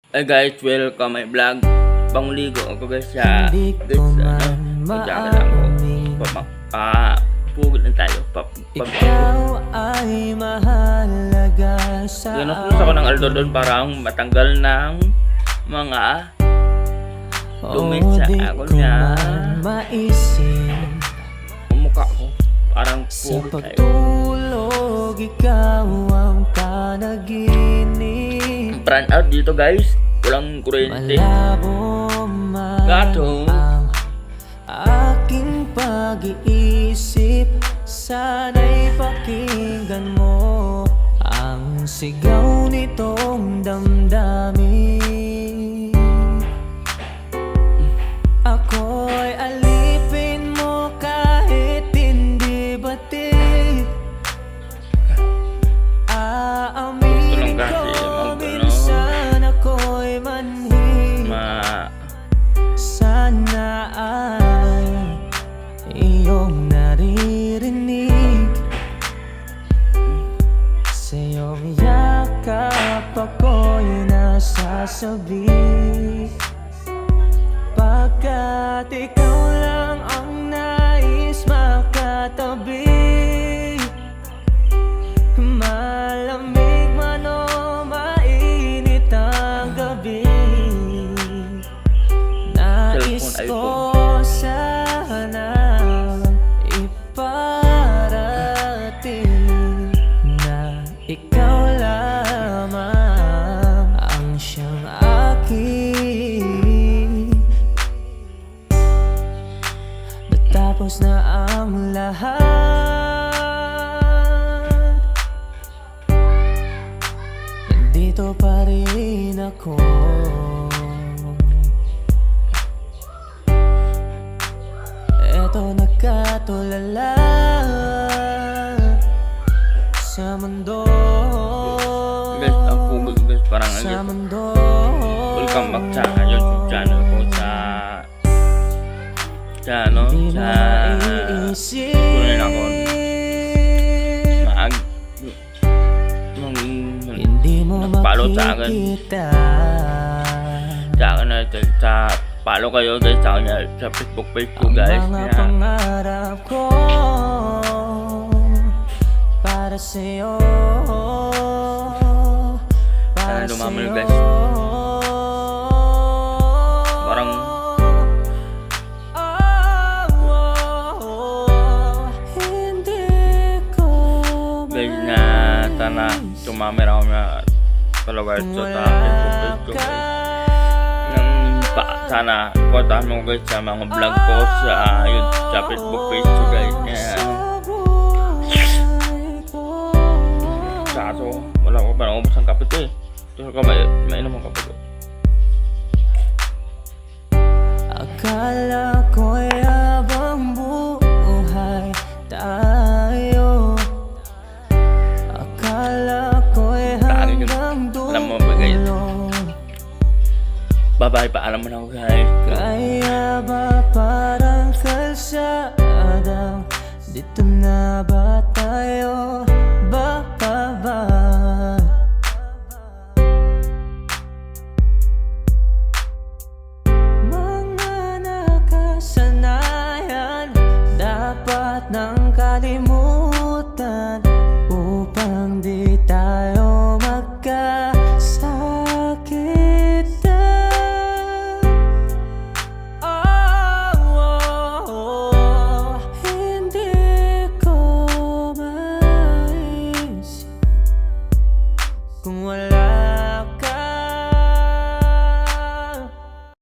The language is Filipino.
Hey guys, welcome my vlog. Pangligo ako guys sa magjaga lang ko. Pugod na tayo. Ikaw ay mahalaga sa akin. Ginustos ako ng aldo doon parang matanggal ng mga dumi sa ako niya. Mukha ko parang Sa pugod tayo. pagtulog, ikaw ang panaginip. Brand out dito guys. Walang kuryente. Malabo Gato. man ang aking pag-iisip. Sana'y pakinggan mo ang sigaw nitong damdamin. Ako'y alipin mo kahit hindi batid. Aamin Gusto lang kasi ko minsan ako'y manhid. Sana ay iyong naririnig. Sa iyong yakap ako'y nasasabi, pagkat ikaw lang ang nais makatabi. Malamig man o mainit ang gabi, nais ko sana iparating na ikaw lamang ang siyang akin. Natapos na ang lahat, nandito pa rin ako. Eto nagkatulala sa mundo, Guys, ang pugod guys parang sa mundo. welcome back sa YouTube channel ko sa Di mo kunin ako hindi mo nag-follow sa akin. makikita. Sa akin na sa follow kayo guys sa kanya sa Facebook page ko guys. Ang mga pangarap ko para sa'yo, para Sana dumami sa'yo. guys. Parang Hindi ko guys na sana tumamera ako na talaga ito sa Facebook page ko guys. Sana supportahan mo guys sa mga vlog ko sa YouTube sa Facebook page ko guys. Kaso wala ko pa naubos ang kape ko eh. Ito ka mainom ang kape ko. akala ko'y habang buhay tayo, akala ko'y Lagi yun. hanggang Alam mo ba, guys? dulo. Bye-bye, paalam mo na ako guys. Kaya ba parang kalsada, dito na ba tayo bababa? Mga nakasanayan dapat nang kalimutan upang di tayo magkasakitan. Hindi ko maisip kung wala